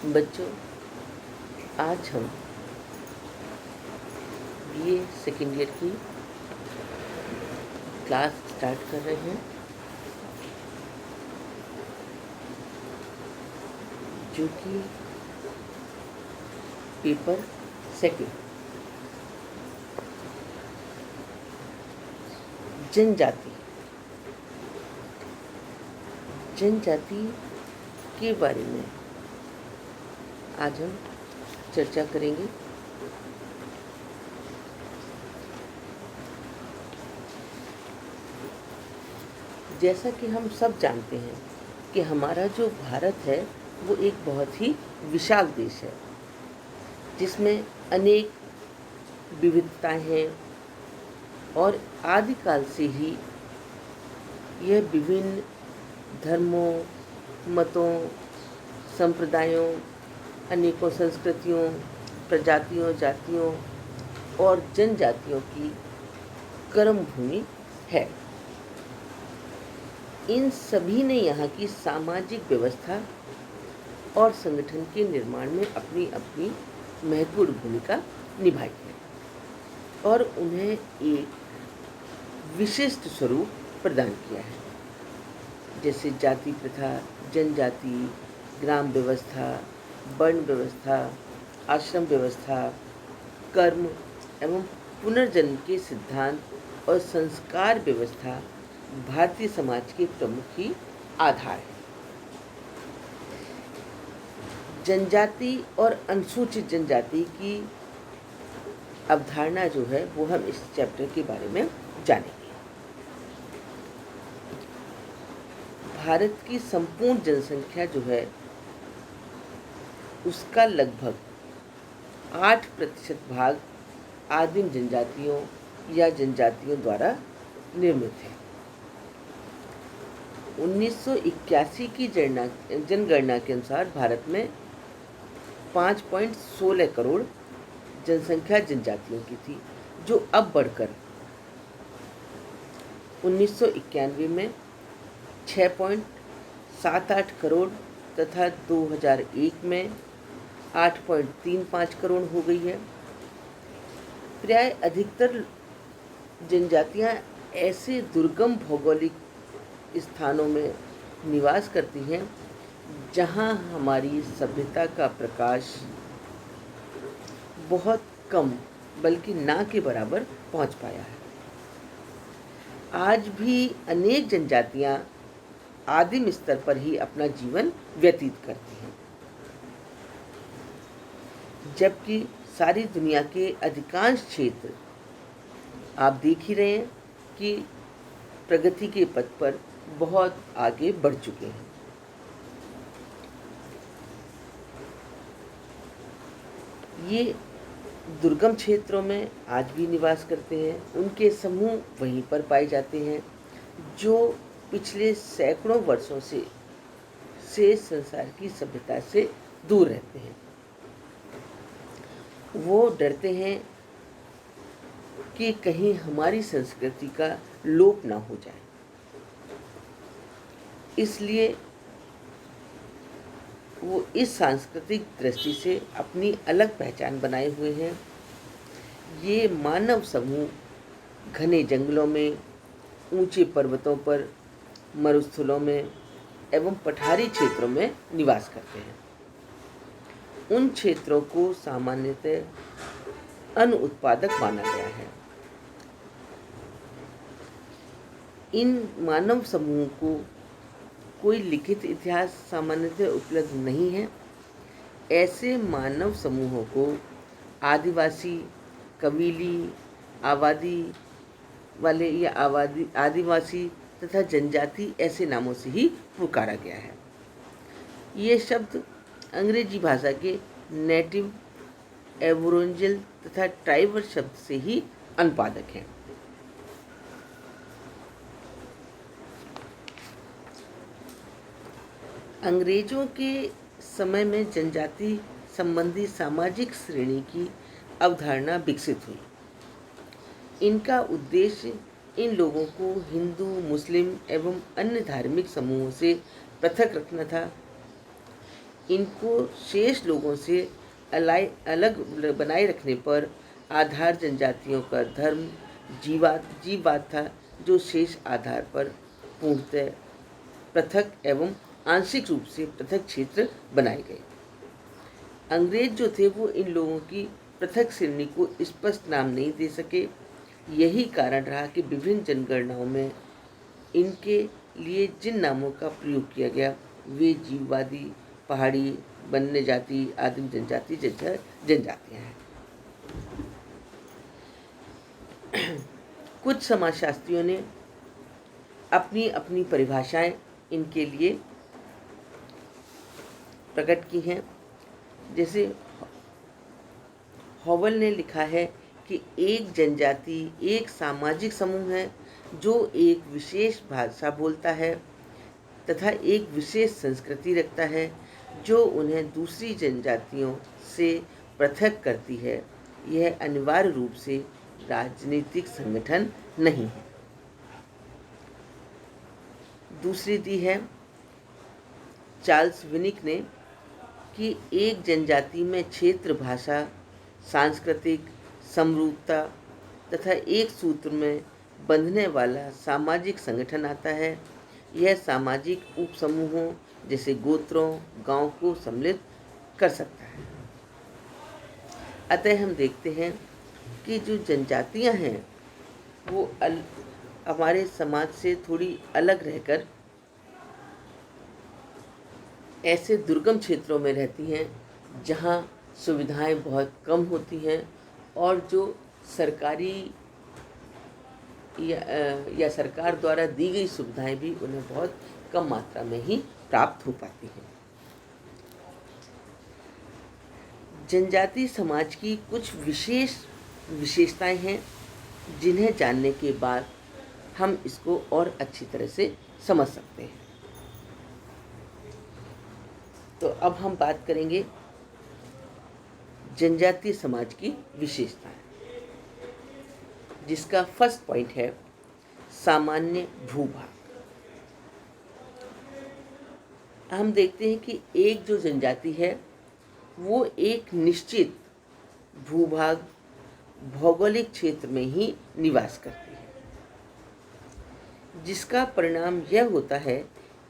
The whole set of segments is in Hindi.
बच्चों, आज हम बीए सेकेंड ईयर की क्लास स्टार्ट कर रहे हैं, जो कि पेपर सेकेंड जनजाति के बारे में आज हम चर्चा करेंगे। जैसा कि हम सब जानते हैं कि हमारा जो भारत है वो एक बहुत ही विशाल देश है, जिसमें अनेक विविधताएं हैं और आदिकाल से ही यह विभिन्न धर्मों, मतों, संप्रदायों, अनेकों संस्कृतियों, प्रजातियों, जातियों और जनजातियों की कर्म भूमि है। इन सभी ने यहाँ की सामाजिक व्यवस्था और संगठन के निर्माण में अपनी अपनी महत्वपूर्ण भूमिका निभाई है और उन्हें एक विशिष्ट स्वरूप प्रदान किया है, जैसे जाति प्रथा, जनजाति, ग्राम व्यवस्था, वर्ण व्यवस्था, आश्रम व्यवस्था, कर्म एवं पुनर्जन्म के सिद्धांत और संस्कार व्यवस्था भारतीय समाज के प्रमुख ही आधार है। जनजाति और अनुसूचित जनजाति की अवधारणा जो है वो हम इस चैप्टर के बारे में जानेंगे। भारत की संपूर्ण जनसंख्या जो है उसका लगभग 8% भाग आदिम जनजातियों या जनजातियों द्वारा निर्मित है। 1981 की जनगणना के अनुसार भारत में 5.16 करोड़ जनसंख्या जनजातियों की थी, जो अब बढ़कर 1991 में 6.78 करोड़ तथा 2001 में 8.35 करोड़ हो गई है। प्राय अधिकतर जनजातियां ऐसे दुर्गम भौगोलिक स्थानों में निवास करती हैं जहां हमारी सभ्यता का प्रकाश बहुत कम बल्कि ना के बराबर पहुंच पाया है। आज भी अनेक जनजातियां आदिम स्तर पर ही अपना जीवन व्यतीत करती हैं, जबकि सारी दुनिया के अधिकांश क्षेत्र आप देख ही रहे हैं कि प्रगति के पथ पर बहुत आगे बढ़ चुके हैं। ये दुर्गम क्षेत्रों में आज भी निवास करते हैं। उनके समूह वहीं पर पाए जाते हैं जो पिछले सैकड़ों वर्षों से संसार की सभ्यता से दूर रहते हैं। वो डरते हैं कि कहीं हमारी संस्कृति का लोप ना हो जाए, इसलिए वो इस सांस्कृतिक दृष्टि से अपनी अलग पहचान बनाए हुए हैं। ये मानव समूह घने जंगलों में, ऊंचे पर्वतों पर, मरुस्थलों में एवं पठारी क्षेत्रों में निवास करते हैं। उन क्षेत्रों को सामान्यतः अनुत्पादक माना गया है। इन मानव समूहों को कोई लिखित इतिहास सामान्यतः उपलब्ध नहीं है। ऐसे मानव समूहों को आदिवासी, कबीली, आबादी वाले या आदिवासी तथा जनजाति ऐसे नामों से ही पुकारा गया है। ये शब्द अंग्रेजी भाषा के नेटिव, एबोरिजिनल तथा ट्राइबल शब्द से ही अनुपादक हैं। अंग्रेजों के समय में जनजाति संबंधी सामाजिक श्रेणी की अवधारणा विकसित हुई। इनका उद्देश्य इन लोगों को हिंदू, मुस्लिम एवं अन्य धार्मिक समूहों से पृथक रखना था। इनको शेष लोगों से अलग बनाए रखने पर आधार जनजातियों का धर्म जीववाद था, जो शेष आधार पर पूर्णतः पृथक एवं आंशिक रूप से पृथक क्षेत्र बनाए गए। अंग्रेज जो थे वो इन लोगों की पृथक श्रेणी को स्पष्ट नाम नहीं दे सके। यही कारण रहा कि विभिन्न जनगणनाओं में इनके लिए जिन नामों का प्रयोग किया गया वे जीववादी, पहाड़ी, वन्य जाति, आदिम जनजाति जैसे जनजातियाँ हैं। कुछ समाजशास्त्रियों ने अपनी अपनी परिभाषाएं इनके लिए प्रकट की हैं। जैसे हॉवेल ने लिखा है कि एक जनजाति एक सामाजिक समूह है जो एक विशेष भाषा बोलता है तथा एक विशेष संस्कृति रखता है जो उन्हें दूसरी जनजातियों से पृथक करती है। यह अनिवार्य रूप से राजनीतिक संगठन नहीं है। दूसरी दी है चार्ल्स विनिक ने कि एक जनजाति में क्षेत्र, भाषा, सांस्कृतिक समरूपता तथा एक सूत्र में बंधने वाला सामाजिक संगठन आता है। यह सामाजिक उपसमूहों जैसे गोत्रों, गांव को सम्मिलित कर सकता है। अतः हम देखते हैं कि जो जनजातियां हैं वो हमारे समाज से थोड़ी अलग रहकर ऐसे दुर्गम क्षेत्रों में रहती हैं जहां सुविधाएं बहुत कम होती हैं और जो सरकारी या सरकार द्वारा दी गई सुविधाएं भी उन्हें बहुत कम मात्रा में ही प्राप्त हो पाती हैं। जनजाति समाज की कुछ विशेषताएं हैं जिन्हें जानने के बाद हम इसको और अच्छी तरह से समझ सकते हैं। तो अब हम बात करेंगे जनजातीय समाज की विशेषताएं, जिसका फर्स्ट पॉइंट है सामान्य भूभाग। हम देखते हैं कि एक जो जनजाति है वो एक निश्चित भूभाग भौगोलिक क्षेत्र में ही निवास करती है, जिसका परिणाम यह होता है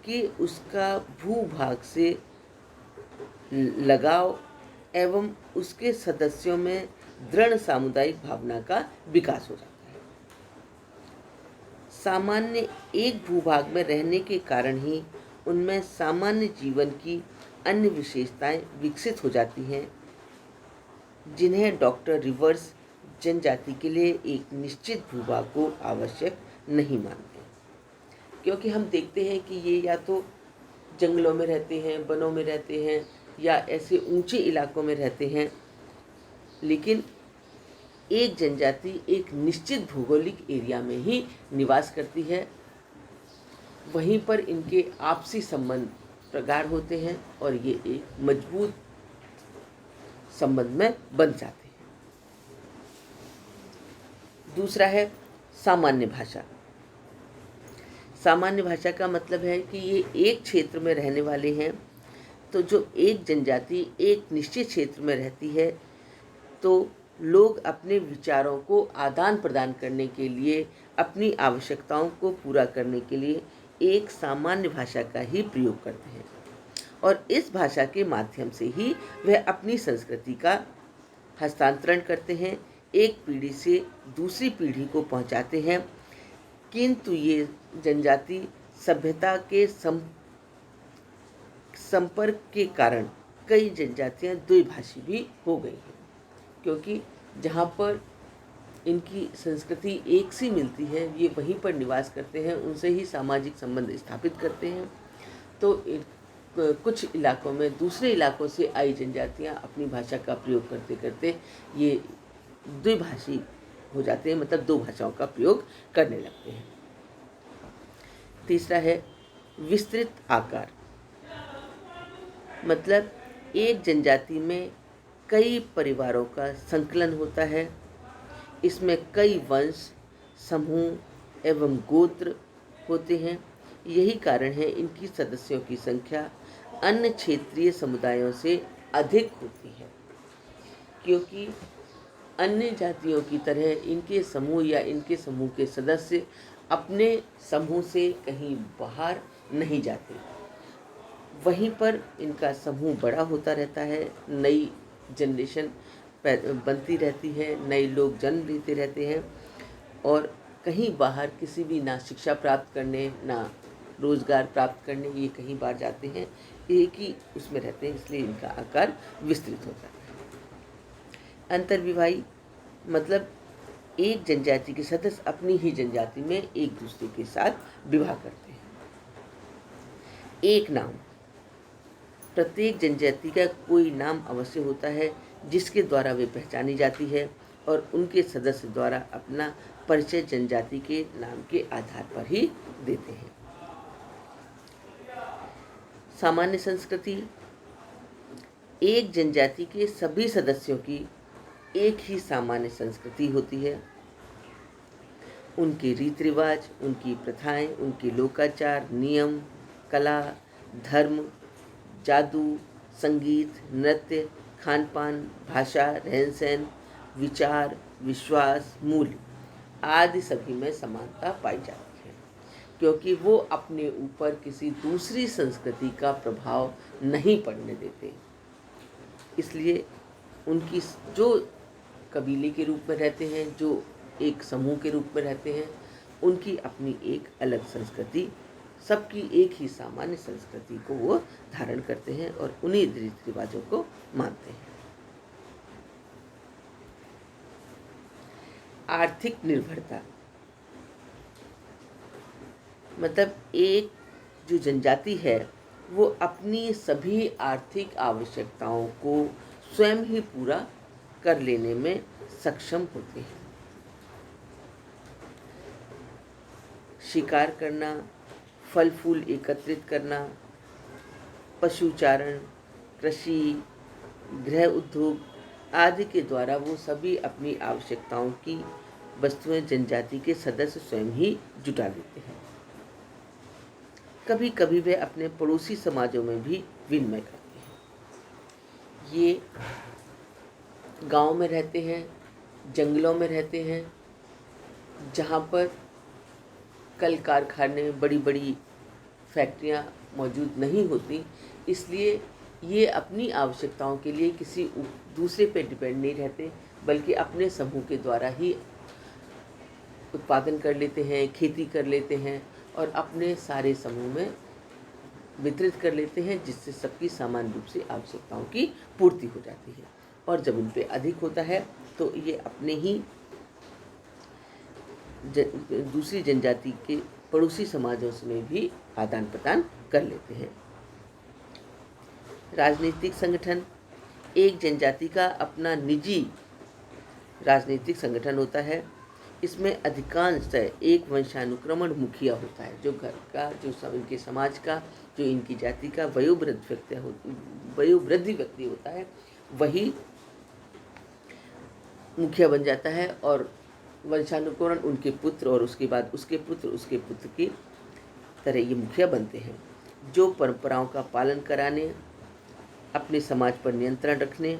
कि उसका भूभाग से लगाव एवं उसके सदस्यों में दृढ़ सामुदायिक भावना का विकास हो जाता है। सामान्य एक भूभाग में रहने के कारण ही उनमें सामान्य जीवन की अन्य विशेषताएं विकसित हो जाती हैं, जिन्हें डॉक्टर रिवर्स जनजाति के लिए एक निश्चित भूभाग को आवश्यक नहीं मानते, क्योंकि हम देखते हैं कि ये या तो जंगलों में रहते हैं, वनों में रहते हैं या ऐसे ऊंचे इलाकों में रहते हैं, लेकिन एक जनजाति एक निश्चित भौगोलिक एरिया में ही निवास करती है। वहीं पर इनके आपसी संबंध प्रगाढ़ होते हैं और ये एक मजबूत संबंध में बन जाते हैं। दूसरा है सामान्य भाषा। सामान्य भाषा का मतलब है कि ये एक क्षेत्र में रहने वाले हैं, तो जो एक जनजाति एक निश्चित क्षेत्र में रहती है तो लोग अपने विचारों को आदान प्रदान करने के लिए, अपनी आवश्यकताओं को पूरा करने के लिए एक सामान्य भाषा का ही प्रयोग करते हैं और इस भाषा के माध्यम से ही वह अपनी संस्कृति का हस्तांतरण करते हैं, एक पीढ़ी से दूसरी पीढ़ी को पहुंचाते हैं। किंतु ये जनजाति सभ्यता के संपर्क के कारण कई जनजातियां द्विभाषी भी हो गई हैं, क्योंकि जहाँ पर इनकी संस्कृति एक सी मिलती है, ये वहीं पर निवास करते हैं, उनसे ही सामाजिक संबंध स्थापित करते हैं। तो कुछ इलाकों में दूसरे इलाकों से आई जनजातियां अपनी भाषा का प्रयोग करते करते ये द्विभाषी हो जाते हैं, मतलब दो भाषाओं का प्रयोग करने लगते हैं। तीसरा है विस्तृत आकार। मतलब एक जनजाति में कई परिवारों का संकलन होता है। इसमें कई वंश, समूह एवं गोत्र होते हैं। यही कारण है इनकी सदस्यों की संख्या अन्य क्षेत्रीय समुदायों से अधिक होती है, क्योंकि अन्य जातियों की तरह इनके समूह या इनके समूह के सदस्य अपने समूह से कहीं बाहर नहीं जाते। वहीं पर इनका समूह बड़ा होता रहता है, नई जनरेशन बनती रहती है, नए लोग जन्म लेते रहते हैं और कहीं बाहर किसी भी ना शिक्षा प्राप्त करने ना रोज़गार प्राप्त करने ये कहीं बाहर जाते हैं, एक ही उसमें रहते हैं, इसलिए इनका आकार विस्तृत होता है। अंतर्विवाही मतलब एक जनजाति के सदस्य अपनी ही जनजाति में एक दूसरे के साथ विवाह करते हैं। एक नाम, प्रत्येक जनजाति का कोई नाम अवश्य होता है जिसके द्वारा वे पहचानी जाती है और उनके सदस्य द्वारा अपना परिचय जनजाति के नाम के आधार पर ही देते हैं। सामान्य संस्कृति, एक जनजाति के सभी सदस्यों की एक ही सामान्य संस्कृति होती है। उनके रीति रिवाज, उनकी प्रथाएं, उनके लोकाचार, नियम, कला, धर्म, जादू, संगीत, नृत्य, खान पान, भाषा, रहन सहन, विचार, विश्वास, मूल्य आदि सभी में समानता पाई जाती है, क्योंकि वो अपने ऊपर किसी दूसरी संस्कृति का प्रभाव नहीं पड़ने देते। इसलिए उनकी जो कबीले के रूप में रहते हैं, जो एक समूह के रूप में रहते हैं, उनकी अपनी एक अलग संस्कृति, सबकी एक ही सामान्य संस्कृति को वो धारण करते हैं और उन्हीं रीति रिवाजों को मानते हैं। आर्थिक निर्भरता मतलब एक जो जनजाति है वो अपनी सभी आर्थिक आवश्यकताओं को स्वयं ही पूरा कर लेने में सक्षम होते हैं। शिकार करना, फल फूल एकत्रित करना, पशुचारण, कृषि, गृह उद्योग आदि के द्वारा वो सभी अपनी आवश्यकताओं की वस्तुएं जनजाति के सदस्य स्वयं ही जुटा लेते हैं। कभी कभी वे अपने पड़ोसी समाजों में भी विनिमय करते हैं। ये गांव में रहते हैं, जंगलों में रहते हैं, जहाँ पर कल कारखाने, बड़ी बड़ी फैक्ट्रियाँ मौजूद नहीं होती, इसलिए ये अपनी आवश्यकताओं के लिए किसी दूसरे पे डिपेंड नहीं रहते, बल्कि अपने समूह के द्वारा ही उत्पादन कर लेते हैं, खेती कर लेते हैं और अपने सारे समूह में वितरित कर लेते हैं, जिससे सबकी समान रूप से आवश्यकताओं की पूर्ति हो जाती है। और जब उन पे अधिक होता है तो ये अपने ही दूसरी जनजाति के पड़ोसी समाजों में भी आदान प्रदान कर लेते हैं। राजनीतिक संगठन, एक जनजाति का अपना निजी राजनीतिक संगठन होता है। इसमें अधिकांशतः एक वंशानुक्रमण मुखिया होता है, जो घर का, जो इनके समाज का, जो इनकी जाति का वयोवृद्ध व्यक्ति होता है, वही मुखिया बन जाता है और वंशानुक्रमण उनके पुत्र और उसके बाद उसके पुत्र की तरह ये मुखिया बनते हैं, जो परंपराओं का पालन कराने, अपने समाज पर नियंत्रण रखने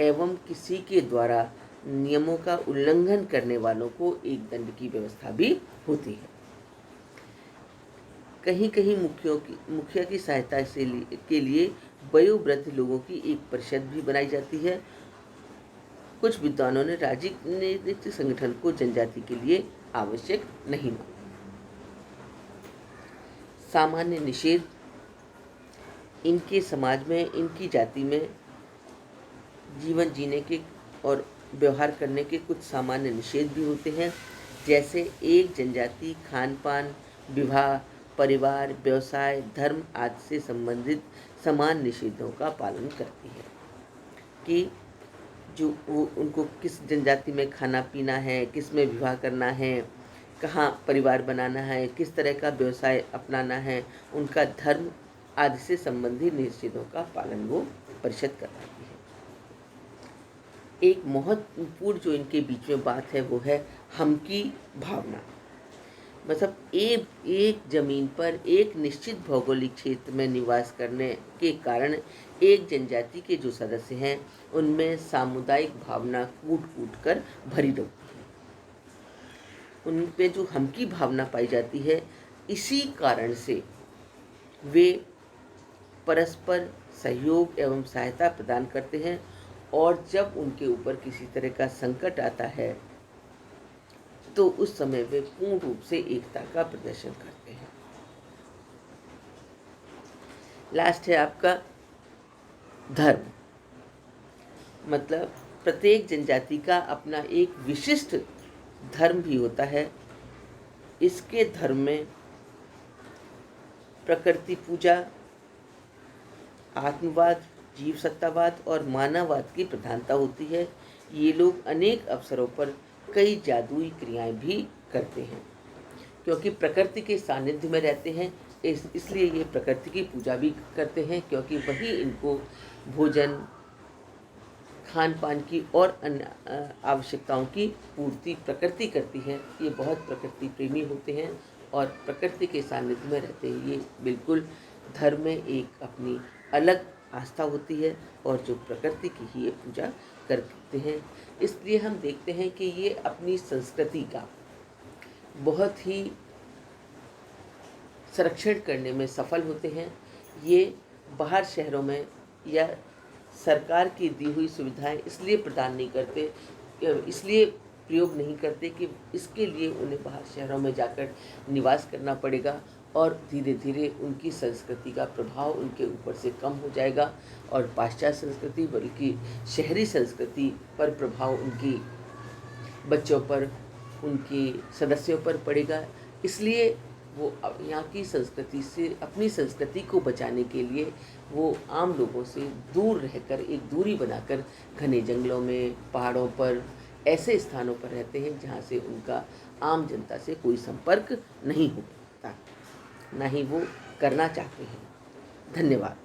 एवं किसी के द्वारा नियमों का उल्लंघन करने वालों को एक दंड की व्यवस्था भी होती है। कहीं कहीं मुखिया की सहायता के लिए वयोवृद्ध लोगों की एक परिषद भी बनाई जाती है। कुछ विद्वानों ने राजनीतिक संगठन को जनजाति के लिए आवश्यक नहीं माना। सामान्य निषेध, इनके समाज में, इनकी जाति में जीवन जीने के और व्यवहार करने के कुछ सामान्य निषेध भी होते हैं, जैसे एक जनजाति खान पान, विवाह, परिवार, व्यवसाय, धर्म आदि से संबंधित समान निषेधों का पालन करती है कि जो वो उनको किस जनजाति में खाना पीना है, किस में विवाह करना है, कहाँ परिवार बनाना है, किस तरह का व्यवसाय अपनाना है, उनका धर्म आदि से संबंधित निषेधों का पालन वो परिषद करवाती है। एक महत्वपूर्ण जो इनके बीच में बात है वो है हम की भावना। मतलब एक एक जमीन पर एक निश्चित भौगोलिक क्षेत्र में निवास करने के कारण एक जनजाति के जो सदस्य हैं उनमें सामुदायिक भावना कूट कूट कर भरी रहती है। उनमें जो हम की भावना पाई जाती है, इसी कारण से वे परस्पर सहयोग एवं सहायता प्रदान करते हैं और जब उनके ऊपर किसी तरह का संकट आता है तो उस समय वे पूर्ण रूप से एकता का प्रदर्शन करते हैं। लास्ट है आपका धर्म। मतलब प्रत्येक जनजाति का अपना एक विशिष्ट धर्म भी होता है। इसके धर्म में प्रकृति पूजा, आत्मवाद, जीव सत्तावाद और मानववाद की प्रधानता होती है। ये लोग अनेक अवसरों पर कई जादुई क्रियाएं भी करते हैं। क्योंकि प्रकृति के सानिध्य में रहते हैं इसलिए ये प्रकृति की पूजा भी करते हैं, क्योंकि वही इनको भोजन, खान पान की और अन्य आवश्यकताओं की पूर्ति प्रकृति करती है। ये बहुत प्रकृति प्रेमी होते हैं और प्रकृति के सानिध्य में रहते हैं। ये बिल्कुल धर्म में एक अपनी अलग आस्था होती है और जो प्रकृति की ही ये पूजा करते हैं। इसलिए हम देखते हैं कि ये अपनी संस्कृति का बहुत ही संरक्षण करने में सफल होते हैं। ये बाहर शहरों में या सरकार की दी हुई सुविधाएं इसलिए प्रदान नहीं करते, इसलिए प्रयोग नहीं करते कि इसके लिए उन्हें बाहर शहरों में जाकर निवास करना पड़ेगा और धीरे धीरे उनकी संस्कृति का प्रभाव उनके ऊपर से कम हो जाएगा और पाश्चात्य संस्कृति बल्कि शहरी संस्कृति पर प्रभाव उनकी बच्चों पर, उनके सदस्यों पर पड़ेगा। इसलिए वो यहाँ की संस्कृति से, अपनी संस्कृति को बचाने के लिए वो आम लोगों से दूर रहकर, एक दूरी बनाकर घने जंगलों में, पहाड़ों पर, ऐसे स्थानों पर रहते हैं जहाँ से उनका आम जनता से कोई संपर्क नहीं हो पाता, ना ही वो करना चाहते हैं। धन्यवाद।